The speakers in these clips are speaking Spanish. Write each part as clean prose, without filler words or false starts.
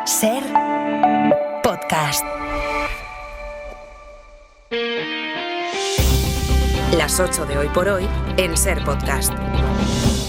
Ser Podcast. Las 8 de Hoy por Hoy en Ser Podcast.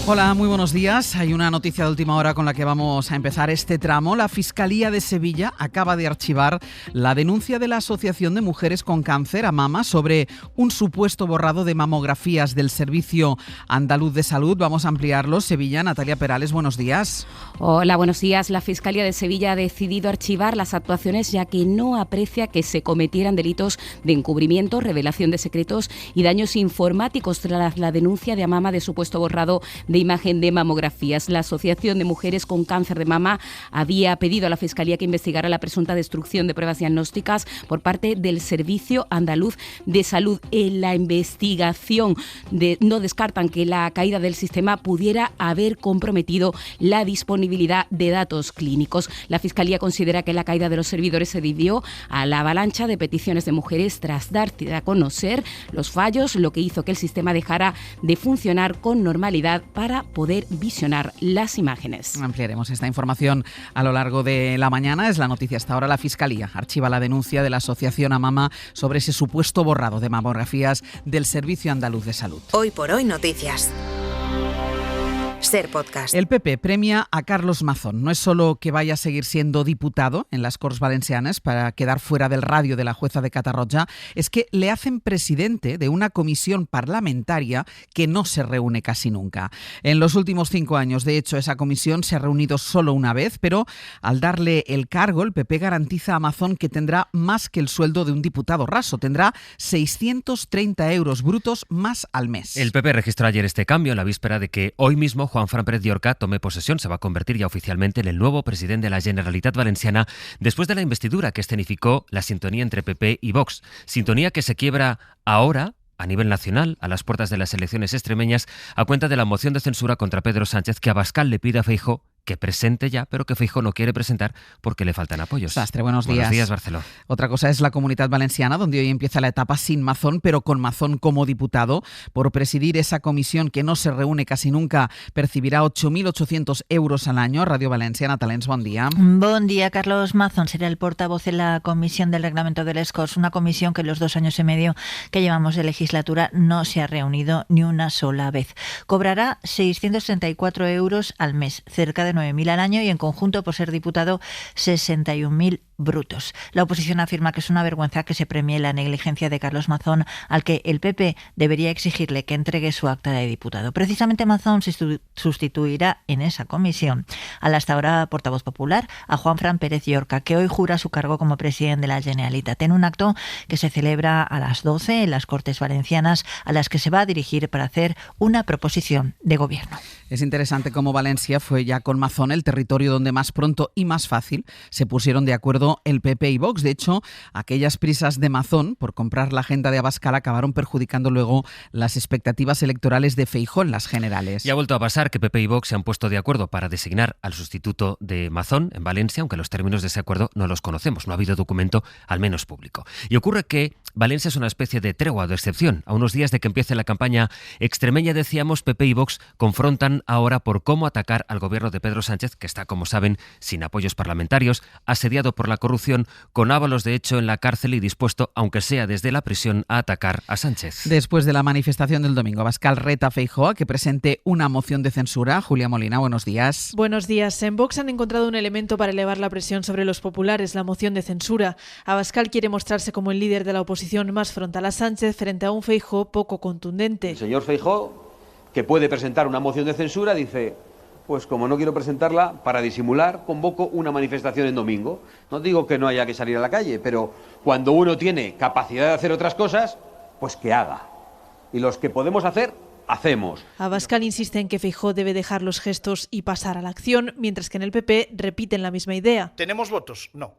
Hola, muy buenos días. Hay una noticia de última hora con la que vamos a empezar este tramo. La Fiscalía de Sevilla acaba de archivar la denuncia de la Asociación de Mujeres con Cáncer a Mama sobre un supuesto borrado de mamografías del Servicio Andaluz de Salud. Vamos a ampliarlo. Sevilla, Natalia Perales, buenos días. Hola, buenos días. La Fiscalía de Sevilla ha decidido archivar las actuaciones ya que no aprecia que se cometieran delitos de encubrimiento, revelación de secretos y daños informáticos tras la denuncia de Amama de supuesto borrado de imagen de mamografías. La Asociación de Mujeres con Cáncer de Mama había pedido a la Fiscalía que investigara la presunta destrucción de pruebas diagnósticas por parte del Servicio Andaluz de Salud. En la investigación no descartan que la caída del sistema pudiera haber comprometido la disponibilidad de datos clínicos. La Fiscalía considera que la caída de los servidores se debió a la avalancha de peticiones de mujeres tras dar a conocer los fallos, lo que hizo que el sistema dejara de funcionar con normalidad para poder visionar las imágenes. Ampliaremos esta información a lo largo de la mañana. Es la noticia hasta ahora. La Fiscalía archiva la denuncia de la Asociación Amama sobre ese supuesto borrado de mamografías del Servicio Andaluz de Salud. Hoy por Hoy Noticias. Ser Podcast. El PP premia a Carlos Mazón. No es solo que vaya a seguir siendo diputado en las Corts Valencianes para quedar fuera del radio de la jueza de Catarroja, es que le hacen presidente de una comisión parlamentaria que no se reúne casi nunca. En los últimos 5 años, de hecho, esa comisión se ha reunido solo una vez, pero al darle el cargo, el PP garantiza a Mazón que tendrá más que el sueldo de un diputado raso. Tendrá 630 euros brutos más al mes. El PP registró ayer este cambio en la víspera de que hoy mismo Juanfran Pérez Llorca tome posesión. Se va a convertir ya oficialmente en el nuevo presidente de la Generalitat Valenciana después de la investidura que escenificó la sintonía entre PP y Vox. Sintonía que se quiebra ahora a nivel nacional, a las puertas de las elecciones extremeñas, a cuenta de la moción de censura contra Pedro Sánchez que Abascal le pide a Feijóo que presente ya, pero que Feijóo no quiere presentar porque le faltan apoyos. Sastre, buenos días. Buenos días, Barceló. Otra cosa es la Comunidad Valenciana, donde hoy empieza la etapa sin Mazón, pero con Mazón como diputado. Por presidir esa comisión que no se reúne casi nunca, percibirá 8.800 euros al año. Radio Valenciana, Talents, buen día. Buen día. Carlos Mazón será el portavoz en la Comisión del Reglamento de les Corts, una comisión que en los 2 años y medio que llevamos de legislatura no se ha reunido ni una sola vez. Cobrará 634 euros al mes, cerca de 9.000 al año, y en conjunto, por ser diputado, 61.000 brutos. La oposición afirma que es una vergüenza que se premie la negligencia de Carlos Mazón, al que el PP debería exigirle que entregue su acta de diputado. Precisamente Mazón sustituirá en esa comisión al hasta ahora portavoz popular, a Juanfran Pérez Llorca, que hoy jura su cargo como presidente de la Generalitat, en un acto que se celebra a las 12 en las Cortes Valencianas, a las que se va a dirigir para hacer una proposición de gobierno. Es interesante cómo Valencia fue ya con Mazón el territorio donde más pronto y más fácil se pusieron de acuerdo el PP y Vox. De hecho, aquellas prisas de Mazón por comprar la agenda de Abascal acabaron perjudicando luego las expectativas electorales de Feijóo en las generales. Y ha vuelto a pasar que PP y Vox se han puesto de acuerdo para designar al sustituto de Mazón en Valencia, aunque los términos de ese acuerdo no los conocemos, no ha habido documento, al menos público. Y ocurre que Valencia es una especie de tregua o de excepción. A unos días de que empiece la campaña extremeña, decíamos, PP y Vox confrontan ahora por cómo atacar al gobierno de Pedro Sánchez, que está, como saben, sin apoyos parlamentarios, asediado por la corrupción, con Ábalos de hecho en la cárcel y dispuesto, aunque sea desde la prisión, a atacar a Sánchez. Después de la manifestación del domingo, Abascal reta a Feijóo a que presente una moción de censura. Julia Molina, buenos días. Buenos días. En Vox han encontrado un elemento para elevar la presión sobre los populares, la moción de censura. Abascal quiere mostrarse como el líder de la oposición más frontal a Sánchez frente a un Feijóo poco contundente. El señor Feijóo, que puede presentar una moción de censura, dice: pues como no quiero presentarla, para disimular, convoco una manifestación en domingo. No digo que no haya que salir a la calle, pero cuando uno tiene capacidad de hacer otras cosas, pues que haga. Y los que podemos hacer, hacemos. Abascal insiste en que Feijóo debe dejar los gestos y pasar a la acción, mientras que en el PP repiten la misma idea. ¿Tenemos votos? No.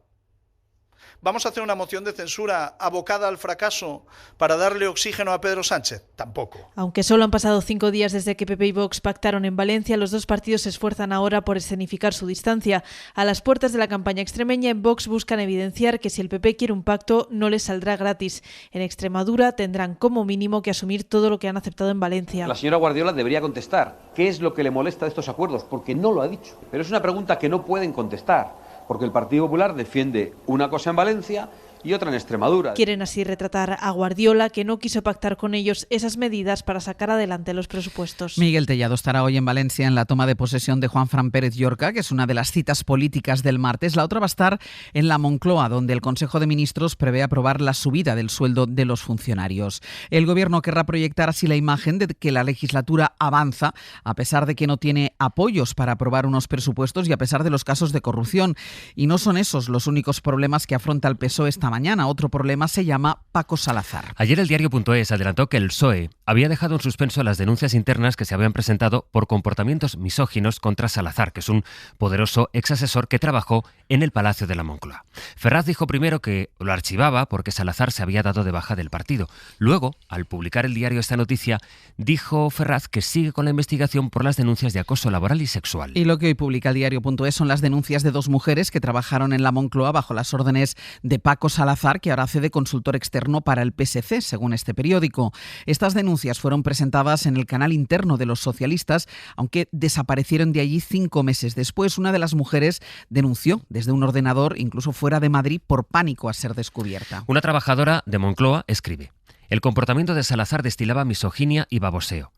¿Vamos a hacer una moción de censura abocada al fracaso para darle oxígeno a Pedro Sánchez? Tampoco. Aunque solo han pasado 5 días desde que PP y Vox pactaron en Valencia, los dos partidos se esfuerzan ahora por escenificar su distancia. A las puertas de la campaña extremeña, en Vox buscan evidenciar que si el PP quiere un pacto, no les saldrá gratis. En Extremadura tendrán como mínimo que asumir todo lo que han aceptado en Valencia. La señora Guardiola debería contestar qué es lo que le molesta de estos acuerdos, porque no lo ha dicho. Pero es una pregunta que no pueden contestar. porque el Partido Popular defiende una cosa en Valencia y otra en Extremadura. Quieren así retratar a Guardiola, que no quiso pactar con ellos esas medidas para sacar adelante los presupuestos. Miguel Tellado estará hoy en Valencia en la toma de posesión de Juanfran Pérez Llorca, que es una de las citas políticas del martes. La otra va a estar en la Moncloa, donde el Consejo de Ministros prevé aprobar la subida del sueldo de los funcionarios. El Gobierno querrá proyectar así la imagen de que la legislatura avanza, a pesar de que no tiene apoyos para aprobar unos presupuestos y a pesar de los casos de corrupción. Y no son esos los únicos problemas que afronta el PSOE esta mañana. Otro problema se llama Paco Salazar. Ayer el diario.es adelantó que el PSOE había dejado en suspenso las denuncias internas que se habían presentado por comportamientos misóginos contra Salazar, que es un poderoso exasesor que trabajó en el Palacio de la Moncloa. Ferraz dijo primero que lo archivaba porque Salazar se había dado de baja del partido. Luego, al publicar el diario esta noticia, dijo Ferraz que sigue con la investigación por las denuncias de acoso laboral y sexual. Y lo que hoy publica el diario.es son las denuncias de dos mujeres que trabajaron en la Moncloa bajo las órdenes de Paco Salazar, que ahora hace de consultor externo para el PSC, según este periódico. Estas denuncias fueron presentadas en el canal interno de los socialistas, aunque desaparecieron de allí 5 meses después. Una de las mujeres denunció desde un ordenador, incluso fuera de Madrid, por pánico a ser descubierta. Una trabajadora de Moncloa escribe: el comportamiento de Salazar destilaba misoginia y baboseo.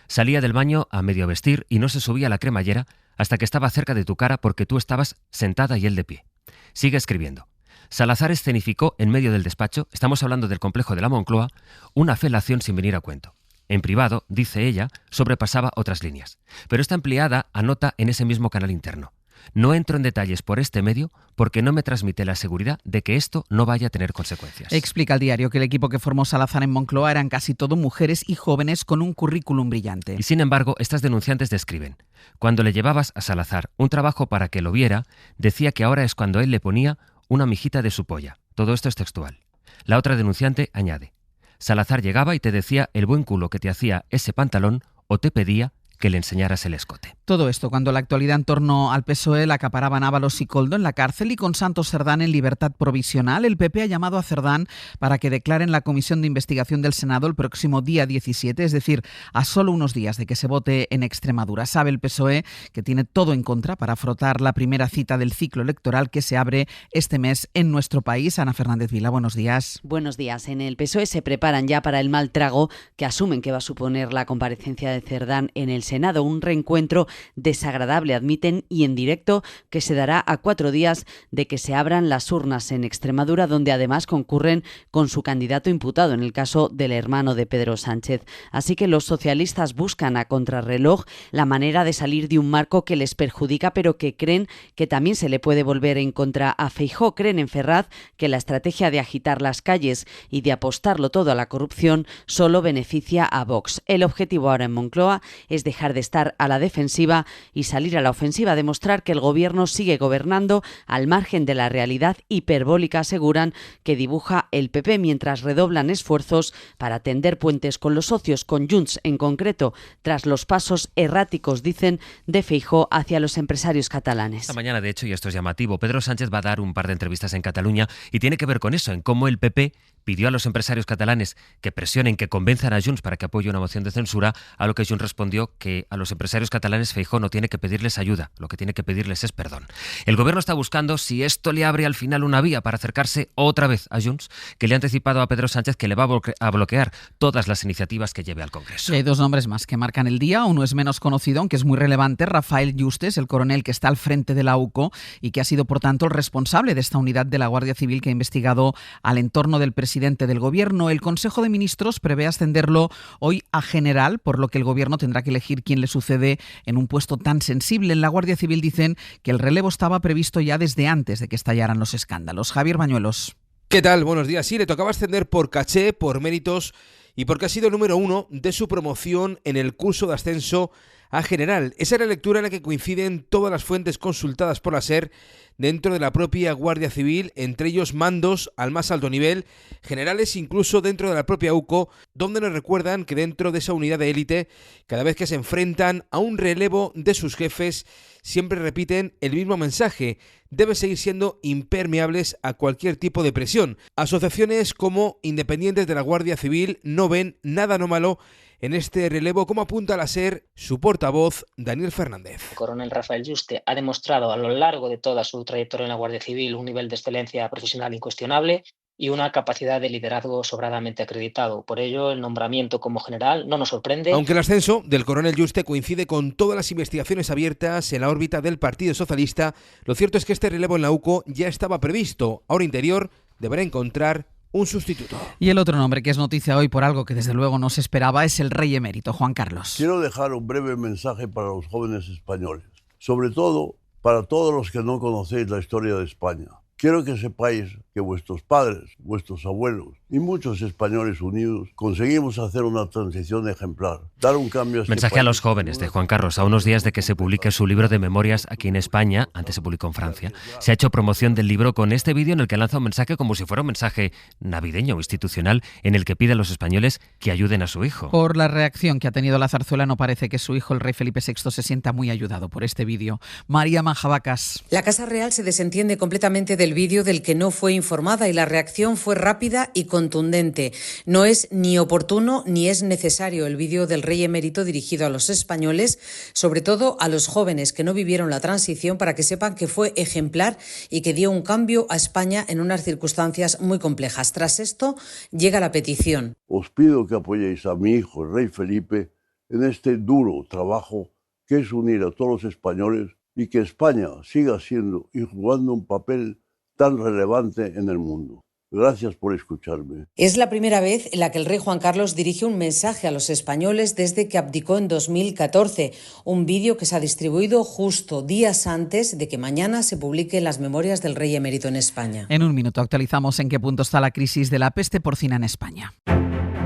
Salía del baño a medio vestir y no se subía a la cremallera hasta que estaba cerca de tu cara porque tú estabas sentada y él de pie. Sigue escribiendo: Salazar escenificó en medio del despacho, estamos hablando del complejo de la Moncloa, una felación sin venir a cuento. En privado, dice ella, sobrepasaba otras líneas. Pero esta empleada anota en ese mismo canal interno: no entro en detalles por este medio porque no me transmite la seguridad de que esto no vaya a tener consecuencias. Explica el diario que el equipo que formó Salazar en Moncloa eran casi todo mujeres y jóvenes con un currículum brillante. Y sin embargo, estas denunciantes describen: cuando le llevabas a Salazar un trabajo para que lo viera, decía que ahora es cuando él le ponía una mijita de su polla. Todo esto es textual. La otra denunciante añade: Salazar llegaba y te decía el buen culo que te hacía ese pantalón o te pedía que le enseñaras el escote. Todo esto cuando la actualidad en torno al PSOE la acaparaban Ábalos y Koldo en la cárcel y con Santos Cerdán en libertad provisional. El PP ha llamado a Cerdán para que declare en la Comisión de Investigación del Senado el próximo día 17, es decir, a solo unos días de que se vote en Extremadura. Sabe el PSOE que tiene todo en contra para afrontar la primera cita del ciclo electoral que se abre este mes en nuestro país. Ana Fernández Vila, buenos días. Buenos días. En el PSOE se preparan ya para el mal trago que asumen que va a suponer la comparecencia de Cerdán en el Senado, un reencuentro desagradable, admiten, y en directo, que se dará a 4 días de que se abran las urnas en Extremadura, donde además concurren con su candidato imputado en el caso del hermano de Pedro Sánchez. Así que los socialistas buscan a contrarreloj la manera de salir de un marco que les perjudica, pero que creen que también se le puede volver en contra a Feijóo. Creen en Ferraz que la estrategia de agitar las calles y de apostarlo todo a la corrupción solo beneficia a Vox. El objetivo ahora en Moncloa es dejar de estar a la defensiva y salir a la ofensiva, demostrar que el gobierno sigue gobernando al margen de la realidad hiperbólica, aseguran, que dibuja el PP, mientras redoblan esfuerzos para tender puentes con los socios, con Junts en concreto, tras los pasos erráticos, dicen, de Feijóo hacia los empresarios catalanes. Esta mañana, de hecho, y esto es llamativo, Pedro Sánchez va a dar un par de entrevistas en Cataluña y tiene que ver con eso, en cómo el PP pidió a los empresarios catalanes que presionen, que convenzan a Junts para que apoye una moción de censura, a lo que Junts respondió que a los empresarios catalanes Feijóo no tiene que pedirles ayuda, lo que tiene que pedirles es perdón. El gobierno está buscando si esto le abre al final una vía para acercarse otra vez a Junts, que le ha anticipado a Pedro Sánchez que le va a bloquear todas las iniciativas que lleve al Congreso. Y hay 2 nombres más que marcan el día. Uno es menos conocido, aunque es muy relevante: Rafael Justes, el coronel que está al frente de la UCO y que ha sido, por tanto, el responsable de esta unidad de la Guardia Civil que ha investigado al entorno del presidente del gobierno. El Consejo de Ministros prevé ascenderlo hoy a general, por lo que el gobierno tendrá que elegir quién le sucede en un puesto tan sensible. En la Guardia Civil dicen que el relevo estaba previsto ya desde antes de que estallaran los escándalos. Javier Bañuelos. ¿Qué tal? Buenos días. Sí, le tocaba ascender por caché, por méritos y porque ha sido el número 1 de su promoción en el curso de ascenso a general. Esa es la lectura en la que coinciden todas las fuentes consultadas por la SER dentro de la propia Guardia Civil, entre ellos mandos al más alto nivel, generales incluso dentro de la propia UCO, donde nos recuerdan que dentro de esa unidad de élite, cada vez que se enfrentan a un relevo de sus jefes, siempre repiten el mismo mensaje: deben seguir siendo impermeables a cualquier tipo de presión. Asociaciones como Independientes de la Guardia Civil no ven nada anómalo en este relevo, como apunta a ser su portavoz, Daniel Fernández. El coronel Rafael Yuste ha demostrado a lo largo de toda su trayectoria en la Guardia Civil un nivel de excelencia profesional incuestionable y una capacidad de liderazgo sobradamente acreditado. Por ello, el nombramiento como general no nos sorprende. Aunque el ascenso del coronel Yuste coincide con todas las investigaciones abiertas en la órbita del Partido Socialista, lo cierto es que este relevo en la UCO ya estaba previsto. Ahora Interior deberá encontrar un sustituto. Y el otro nombre que es noticia hoy por algo que desde luego no se esperaba es el rey emérito, Juan Carlos. Quiero dejar un breve mensaje para los jóvenes españoles, sobre todo para todos los que no conocéis la historia de España. Quiero que sepáis que vuestros padres, vuestros abuelos y muchos españoles unidos conseguimos hacer una transición ejemplar, dar un cambio a este Mensaje país. a los jóvenes de Juan Carlos. A unos días de que se publique su libro de memorias aquí en España, antes se publicó en Francia, se ha hecho promoción del libro con este vídeo en el que lanza un mensaje como si fuera un mensaje navideño o institucional en el que pide a los españoles que ayuden a su hijo. Por la reacción que ha tenido la zarzuela, no parece que su hijo, el rey Felipe VI, se sienta muy ayudado por este vídeo. María Manjabacas. La Casa Real se desentiende completamente del vídeo del que no fue informada y la reacción fue rápida y contundente. No es ni oportuno ni es necesario el vídeo del rey emérito dirigido a los españoles, sobre todo a los jóvenes que no vivieron la transición, para que sepan que fue ejemplar y que dio un cambio a España en unas circunstancias muy complejas. Tras esto llega la petición. Os pido que apoyéis a mi hijo, el rey Felipe, en este duro trabajo que es unir a todos los españoles y que España siga siendo y jugando un papel tan relevante en el mundo. Gracias por escucharme. Es la primera vez en la que el rey Juan Carlos dirige un mensaje a los españoles desde que abdicó en 2014, un vídeo que se ha distribuido justo días antes de que mañana se publiquen las memorias del rey emérito en España. En un minuto actualizamos en qué punto está la crisis de la peste porcina en España.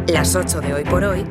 Las 8 de Hoy por Hoy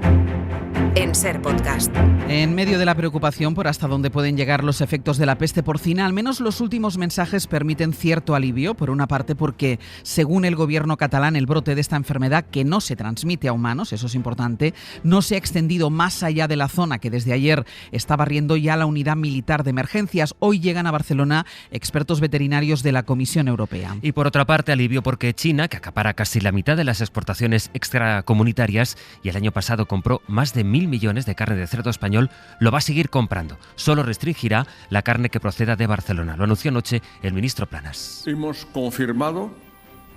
en SER Podcast. En medio de la preocupación por hasta dónde pueden llegar los efectos de la peste porcina, al menos los últimos mensajes permiten cierto alivio, por una parte porque, según el gobierno catalán, el brote de esta enfermedad, que no se transmite a humanos, eso es importante, no se ha extendido más allá de la zona que desde ayer está barriendo ya la unidad militar de emergencias. Hoy llegan a Barcelona expertos veterinarios de la Comisión Europea. Y por otra parte, alivio porque China, que acapara casi la mitad de las exportaciones extracomunitarias y el año pasado compró más de 1.000 millones de carne de cerdo español, lo va a seguir comprando. Solo restringirá la carne que proceda de Barcelona. Lo anunció anoche el ministro Planas. Hemos confirmado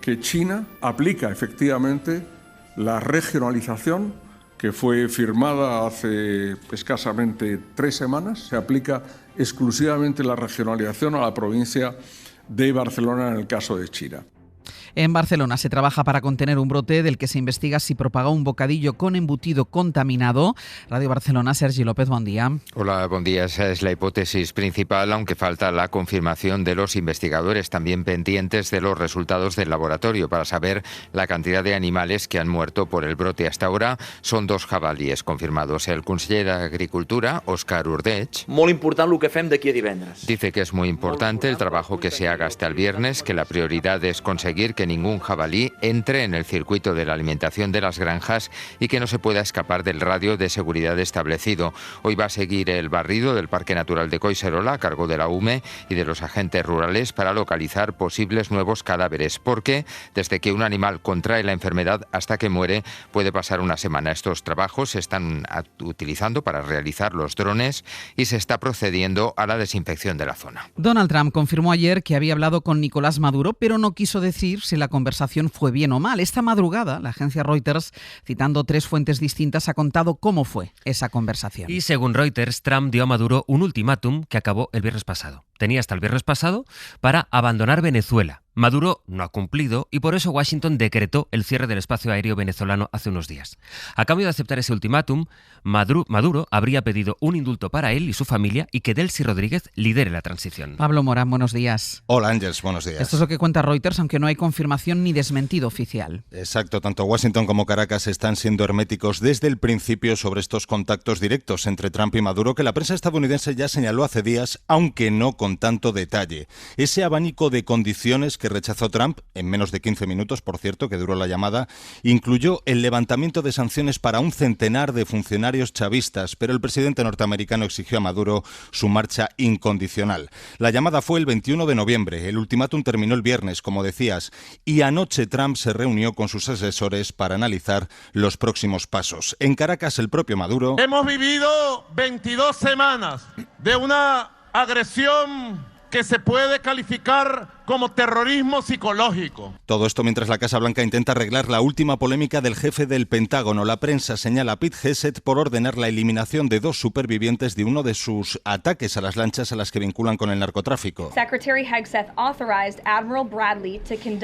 que China aplica efectivamente la regionalización que fue firmada hace escasamente 3 semanas. Se aplica exclusivamente la regionalización a la provincia de Barcelona en el caso de China. En Barcelona se trabaja para contener un brote del que se investiga si propagó un bocadillo con embutido contaminado. Radio Barcelona, Sergi López, buen día. Hola, buen día. Esa es la hipótesis principal, aunque falta la confirmación de los investigadores, también pendientes de los resultados del laboratorio para saber la cantidad de animales que han muerto por el brote. Hasta ahora son 2 jabalíes confirmados. El conseller d'Agricultura, Òscar Ordeig, molt important el que fem d'aquí a divendres. Dice que es muy importante el trabajo que se haga hasta el viernes, que la prioridad es conseguir que ningún jabalí entre en el circuito de la alimentación de las granjas y que no se pueda escapar del radio de seguridad establecido. Hoy va a seguir el barrido del Parque Natural de Collserola a cargo de la UME y de los agentes rurales para localizar posibles nuevos cadáveres, porque desde que un animal contrae la enfermedad hasta que muere puede pasar una semana. Estos trabajos se están utilizando para realizar los drones y se está procediendo a la desinfección de la zona. Donald Trump confirmó ayer que había hablado con Nicolás Maduro, pero no quiso decir si la conversación fue bien o mal. Esta madrugada, la agencia Reuters, citando 3 fuentes distintas, ha contado cómo fue esa conversación. Y según Reuters, Trump dio a Maduro un ultimátum que acabó el viernes pasado. Tenía hasta el viernes pasado para abandonar Venezuela. Maduro no ha cumplido y por eso Washington decretó el cierre del espacio aéreo venezolano hace unos días. A cambio de aceptar ese ultimátum, Maduro habría pedido un indulto para él y su familia y que Delcy Rodríguez lidere la transición. Pablo Morán, buenos días. Hola Ángels, buenos días. Esto es lo que cuenta Reuters, aunque no hay confirmación ni desmentido oficial. Exacto, tanto Washington como Caracas están siendo herméticos desde el principio sobre estos contactos directos entre Trump y Maduro, que la prensa estadounidense ya señaló hace días, aunque no con tanto detalle. Ese abanico de condiciones que rechazó Trump, en menos de 15 minutos, por cierto, que duró la llamada, incluyó el levantamiento de sanciones para un centenar de funcionarios chavistas, pero el presidente norteamericano exigió a Maduro su marcha incondicional. La llamada fue el 21 de noviembre, el ultimátum terminó el viernes, como decías, y anoche Trump se reunió con sus asesores para analizar los próximos pasos. En Caracas, el propio Maduro... Hemos vivido 22 semanas de una agresión que se puede calificar como terrorismo psicológico. Todo esto mientras la Casa Blanca intenta arreglar la última polémica del jefe del Pentágono. La prensa señala a Pete Hegseth por ordenar la eliminación de 2 supervivientes de uno de sus ataques a las lanchas a las que vinculan con el narcotráfico.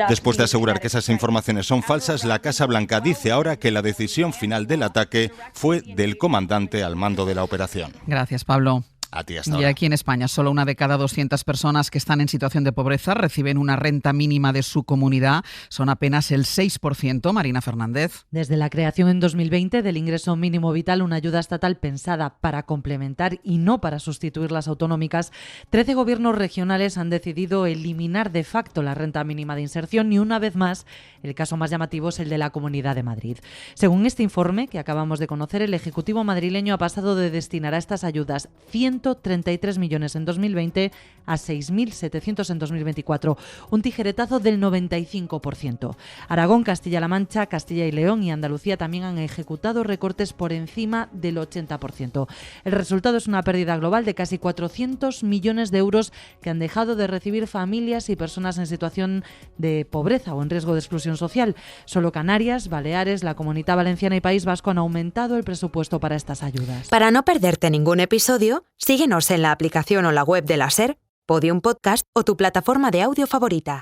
Después de asegurar que esas informaciones son falsas, la Casa Blanca dice ahora que la decisión final del ataque fue del comandante al mando de la operación. Gracias, Pablo. A ti hasta ahora. Y aquí en España, solo 1 de cada 200 personas que están en situación de pobreza reciben una renta mínima de su comunidad. Son apenas el 6%. Marina Fernández. Desde la creación en 2020 del ingreso mínimo vital, una ayuda estatal pensada para complementar y no para sustituir las autonómicas, 13 gobiernos regionales han decidido eliminar de facto la renta mínima de inserción y una vez más el caso más llamativo es el de la Comunidad de Madrid. Según este informe que acabamos de conocer, el Ejecutivo madrileño ha pasado de destinar a estas ayudas 133 millones en 2020 a 6.700 en 2024, un tijeretazo del 95%. Aragón, Castilla-La Mancha, Castilla y León y Andalucía también han ejecutado recortes por encima del 80%. El resultado es una pérdida global de casi 400 millones de euros que han dejado de recibir familias y personas en situación de pobreza o en riesgo de exclusión social. Solo Canarias, Baleares, la Comunidad Valenciana y País Vasco han aumentado el presupuesto para estas ayudas. Para no perderte ningún episodio, síguenos en la aplicación o la web de la SER, Podium Podcast o tu plataforma de audio favorita.